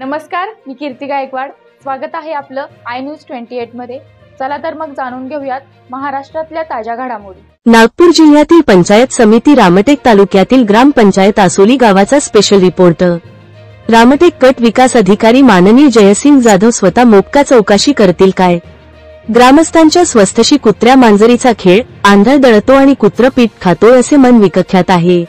नमस्कार, मी कीर्ती गायकवाड. स्वागत आहे आपलं आय न्यूज 28 मध्ये. चला तर मग जाणून घेऊयात महाराष्ट्रातल्या ताज्या घडामोडी. नागपूर जिल्ह्यातील पंचायत समिती रामटेक तालुक्यातील ग्रामपंचायत आसोली गावाचा स्पेशल रिपोर्ट. रामटेक गट विकास अधिकारी माननीय जयसिंग जाधव स्वतः मोक्का चौकशी करतील काय? ग्रामस्थांच्या स्वस्थशी कुत्र्या मांजरीचा खेळ, आंधळ दळतो आणि कुत्र पीठ खातो असे मन विकख्यात आहे.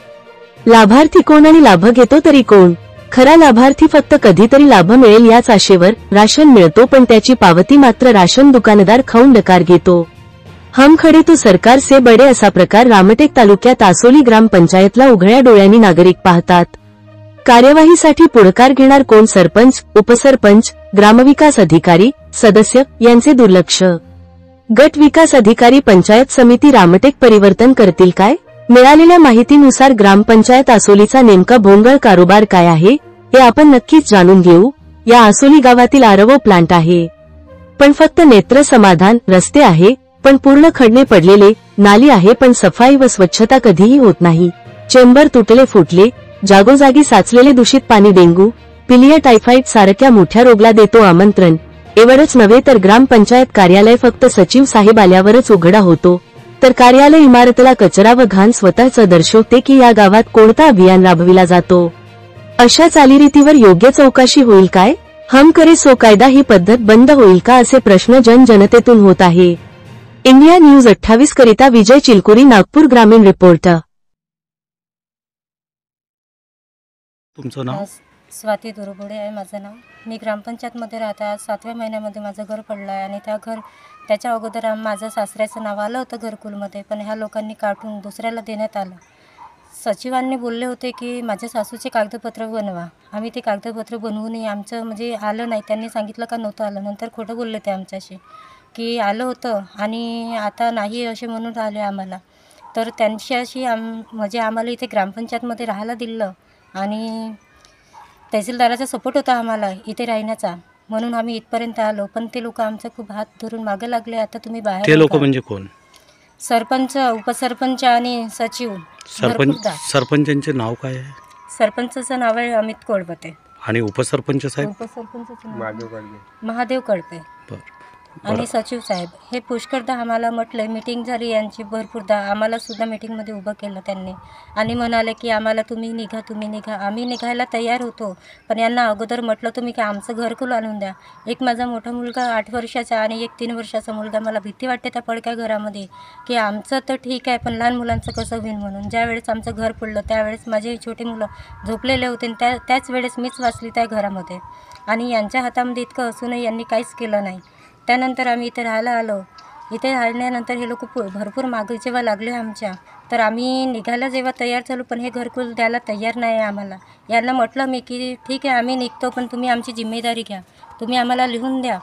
लाभार्थी कोण आणि लाभ घेतो तरी कोण? खरा लाभार्थी फक्त कधीतरी लाभ मिळेल याच आशेवर राशन मिळतो, पण त्याची पावती मात्र राशन दुकानदार खाऊन डकार घेतो. हम खडे तो सरकार से बडे असा प्रकार रामटेक तालुक्यात आसोली ग्रामपंचायतला उघड्या डोळ्यांनी नागरिक पाहतात. कार्यवाहीसाठी पुढाकार घेणार कोण? सरपंच, उपसरपंच, ग्रामविकास अधिकारी, सदस्य यांचे दुर्लक्ष. गट विकास अधिकारी पंचायत समिती रामटेक परिवर्तन करतील काय? मिळालेल्या माहितीनुसार ग्रामपंचायत आसोलीचा नेमका भोंगळ कारोबार काय आहे हे आपण नक्कीच जाणून घेऊ. या आसोली गावातील आरओ प्लांट आहे, पण फक्त नेत्र समाधान. रस्ते आहे पण पूर्ण खडणे पडलेले. नाली आहे पण सफाई व स्वच्छता कधीही होत नाही. चेंबर तुटले फुटले. जागोजागी साचलेले दूषित पाणी डेंग्यू, पिलिया, टायफॉइड सारख्या मोठ्या रोगाला देतो आमंत्रण. एवढंच नव्हे तर ग्रामपंचायत कार्यालय फक्त सचिव साहेब आल्यावरच उघडा होतो, तर कार्यालय इमारतीला कचरा व घाण स्वतःच दर्शवते की या गावात कोणता अभियान राबविला जातो. अशा चालीरीतीवर योग्य चौकशी होईल काय? हम करे सो कायदा ही पद्धत बंद होईल का, असे प्रश्न जनतेतून होत आहे. इंडिया न्यूज 28 करिता विजय चिलकुरी, नागपूर ग्रामीण रिपोर्ट. तुमचं नाव? स्वाती दुर्बुडे आहे माझं नाव. मी ग्रामपंचायतमध्ये राहते. आज 7व्या महिन्यामध्ये माझं घर पडलं आहे आणि त्याच्या अगोदर माझं सासऱ्याचं नाव आलं होतं घरकुलमध्ये, पण ह्या लोकांनी काढून दुसऱ्याला देण्यात आलं. सचिवांनी बोलले होते की माझ्या सासूचे कागदपत्र बनवा. आम्ही ते कागदपत्र बनवूनही आमचं म्हणजे आलं नाही. त्यांनी सांगितलं का नव्हतं आलं. नंतर खोटं बोलले ते आमच्याशी की आलं होतं आणि आता नाही असे म्हणून राहिले आम्हाला. तर त्यांच्याशी म्हणजे आम्हाला इथे ग्रामपंचायतमध्ये राहायला दिलं आणि तहसीलदाराचा सपोर्ट होता आम्हाला इथे राहण्याचा, म्हणून आम्ही इथपर्यंत आलो. पण ते लोक आमचं खूप हात धरून मागे लागले. आता तुम्ही बाहेर. ते लोक म्हणजे कोण? सरपंच, उपसरपंच आणि सचिव. सरपंचांचे नाव काय आहे? सरपंचाचं नाव आहे अमित कोळपते आणि उपसरपंच साहेब? उपसरपंचाचं नाव महादेव कळपे आणि सचिव साहेब. हे पुष्कळदा आम्हाला म्हटलं, मीटिंग झाली यांची भरपूरदा. आम्हाला सुद्धा मीटिंगमध्ये उभं केलं त्यांनी आणि म्हणाले की आम्हाला तुम्ही निघा. आम्ही निघायला तयार होतो, पण यांना अगोदर म्हटलं तुम्ही की आमचं घरकुल आणून द्या. एक माझा मोठा मुलगा 8 वर्षाचा आणि एक 3 वर्षाचा मुलगा. मला भीती वाटते त्या पडक्या घरामध्ये की आमचं तर ठीक आहे पण लहान मुलांचं कसं होईल म्हणून. ज्यावेळेस आमचं घर पडलं त्यावेळेस माझे छोटे मुलं झोपलेले होते. त्याच वेळेस मीच वाचली त्या घरामध्ये आणि यांच्या हातामध्ये इतकं असूनही यांनी काहीच केलं नाही. त्यानंतर आम्ही इथे राहायला आलो. इथे राहिल्यानंतर हे लोक भरपूर मागे जेव्हा लागले आमच्या, तर आम्ही निघायला जेव्हा तयार झालो, पण हे घरकुल द्यायला तयार नाही आहे आम्हाला. यांना म्हटलं मी की ठीक आहे आम्ही निघतो, पण तुम्ही आमची जिम्मेदारी घ्या. तुम्ही आम्हाला लिहून द्या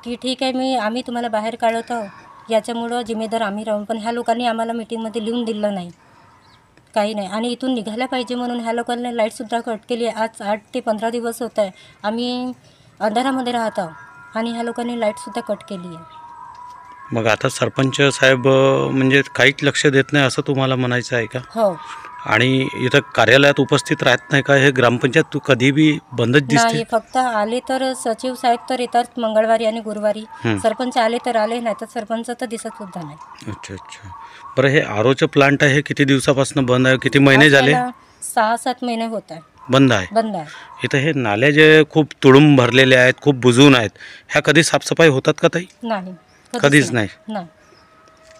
की ठीक आहे आम्ही तुम्हाला बाहेर काढवतो, याच्यामुळं जिम्मेदार आम्ही राहून. पण ह्या लोकांनी आम्हाला मीटिंगमध्ये लिहून दिलं नाही, काही नाही. आणि इथून निघायला पाहिजे म्हणून ह्या लोकांनी लाईटसुद्धा कट केली. आज 8 ते 15 दिवस होत आहे आम्ही अंधारामध्ये राहत आहोत आणि ह्या लोकांनी लाईटसुद्धा कट केली आहे. मग आता सरपंच साहेब म्हणजे काहीच लक्ष देत नाही असं तुम्हाला म्हणायचं आहे का? हो. आणि इथं कार्यालयात उपस्थित राहत नाही का? हे ग्रामपंचायत कधी बी बंदच दिसते? नाही, फक्त आले तर सचिव साहेब तर येतात मंगळवारी आणि गुरुवारी. सरपंच आले तर आले, नाही तर सरपंच तर दिसत सुद्धा नाही. अच्छा. बरं, हे आरोचं प्लांट आहे किती दिवसापासून बंद आहे? किती महिने झाले? 6-7 महिने होत आहे बंद आहे. इथं हे नाले जे खूप तुडूंब भरलेले आहेत, खूप बुजून आहेत, ह्या कधी साफसफाई होतात का ताई? नाही, कधीच नाही.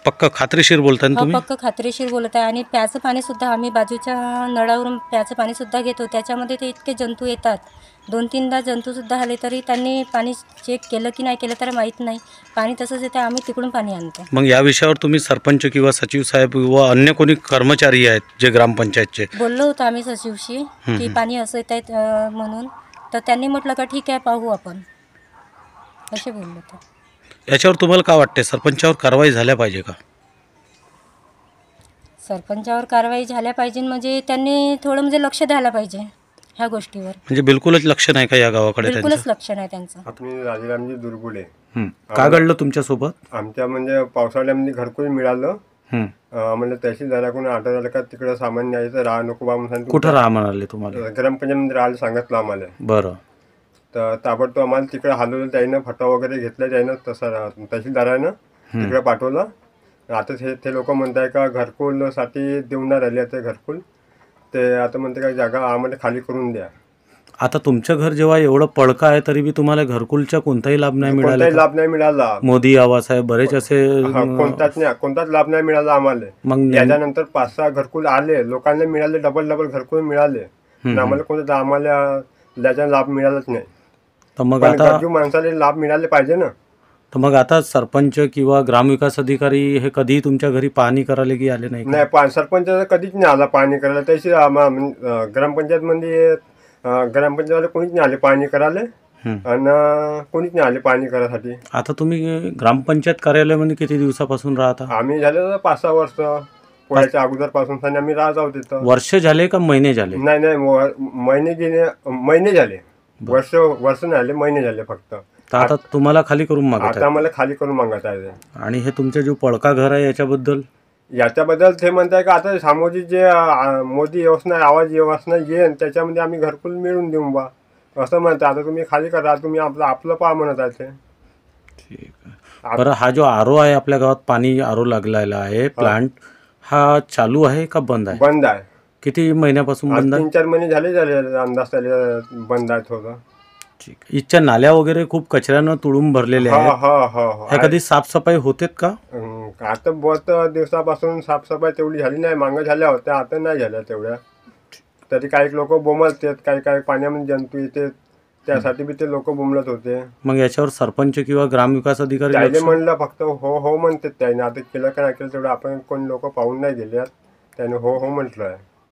पक्का खात्रीशीर बोलताय ना तुम्ही? पक्क खात्रीशीर बोलत आहे. आणि प्याचं पाणी सुद्धा आम्ही बाजूच्या नळावरून प्याचं पाणी सुद्धा घेतो. त्याच्यामध्ये ते इतके जंतू येतात. 2-3दा जंतूसुद्धा आले तरी त्यांनी पाणी चेक केलं की नाही केलं तर माहीत नाही. पाणी तसंच येतं, आम्ही तिकडून पाणी आणतो. मग या विषयावर तुम्ही सरपंच किंवा सचिव साहेब व अन्य कोणी कर्मचारी आहेत जे ग्रामपंचायतचे, बोललो होतो आम्ही सचिवशी की पाणी असं येत आहेत म्हणून. तर त्यांनी म्हटलं का ठीक आहे पाहू आपण, असे बोललो होतो. याच्यावर तुम्हाला काय वाटते? सरपंचावर कारवाई झाल्या पाहिजे का? सरपंचावर कारवाई झाल्या पाहिजे म्हणजे त्यांनी थोडं म्हणजे लक्ष द्यायला पाहिजे ह्या गोष्टीवर. म्हणजे बिलकुलच लक्ष नाही का या गावाकडे? बिलकुलच लक्ष नाही त्यांचं. मी राजारामजी दुर्बुडे. काय घडलं तुमच्यासोबत? आमच्या म्हणजे पावसाळ्यामध्ये घरकुल मिळालं. म्हणजे तहसीलदाराकडून ऑर्डर झालं का तिकडं सामान न्यायचं, राहा नको बा म्हणून. कुठं राहा म्हणाले तुम्हाला? ग्रामपंचायतमध्ये राहायला सांगितलं आम्हाला. बरं. तर ताबडतोब आम्हाला तिकडे हलवलं त्यानं, फटा वगैरे घेतला त्यानं, तहसीलदारानं तिकडे पाठवलं. आता ते लोक म्हणताय का घरकुलसाठी देऊन नाही राहिले ते घरकुल, ते आता म्हणते का जागा आम्हाला खाली करून द्या. आता तुमचं घर जेव्हा एवढं पडकं आहे तरी बी तुम्हाला घरकुलचा कोणताही लाभ नाही मिळाला कोणताही का? लाभ नाही मिळाला. मोदी आवास आहे, बरेच असे कोणताच लाभ नाही मिळाला आम्हाला. मग त्याच्यानंतर 5-6 घरकुल आले, लोकांना मिळाले, डबल घरकुल मिळाले, पण आम्हाला कोणता आम्हाला त्याचा लाभ मिळालाच नाही. तर मग पण आता गरजू माणसाला लाभ मिळाले पाहिजे ना. तर मग आता सरपंच किंवा ग्रामविकास अधिकारी हे कधी तुमच्या घरी पाहणी करायला की आले नाही का? नाही, सरपंच कधीच नाही आला पाहणी करायला. तशी ग्रामपंचायतमध्ये ग्रामपंचायतवाले कोणीच नाही आले पाहणी करायला, आणि कोणीच नाही आले पाहणी करायसाठी. आता तुम्ही ग्रामपंचायत कार्यालयामध्ये किती दिवसापासून राहता? आम्ही झाले 5-6 वर्ष, पोळ्याच्या अगोदरपासून आम्ही राहत आहोत तिथं. वर्ष झाले का महिने झाले? नाही, महिने झाले, वर्ष नाही आले, महिने झाले फक्त. तर आता तुम्हाला खाली करून मागत आता आहे. आम्हाला खाली करून मागत आहे. आणि हे तुमचे जो पडका घर आहे याच्याबद्दल ते म्हणताय का आता सामोजी जे मोदी योजना, आवाज योजना येईन त्याच्यामध्ये आम्ही घरकुल मिळून देऊ बा, असं म्हणतात. आता तुम्ही खाली करा, तुम्ही आपलं पहा म्हणत आहे ते. ठीक आहे. बरं, हा जो आरो आहे आपल्या गावात, पाणी आरो लागलेला आहे प्लांट, हा चालू आहे का बंद आहे? बंद आहे. किती महिन्यापासून बंद आहे? 3-4 महिने झाले अंदाज त्याला बंद आहे थोडं. ठीक. इथच्या नाल्या वगैरे खूप कचऱ्यानं तुडून भरलेल्या आहेत. ह्या कधी साफसफाई होतेत का? आता बहुत दिवसापासून साफसफाई तेवढी झाली नाही. मागं झाल्या होत्या, आता नाही झाल्या तेवढ्या. तरी काही लोक बोंबलतात, काही पाण्यामध्ये जंतू येते, त्यासाठी बी ते लोक बोंबलत होते. मग याच्यावर सरपंच किंवा ग्रामविकास अधिकारी त्याने म्हणलं फक्त हो म्हणतात त्याने. आता केलं का नाही केलं तेवढं आपण कोणी लोक पाहून नाही गेले, त्याने हो म्हटलं आहे.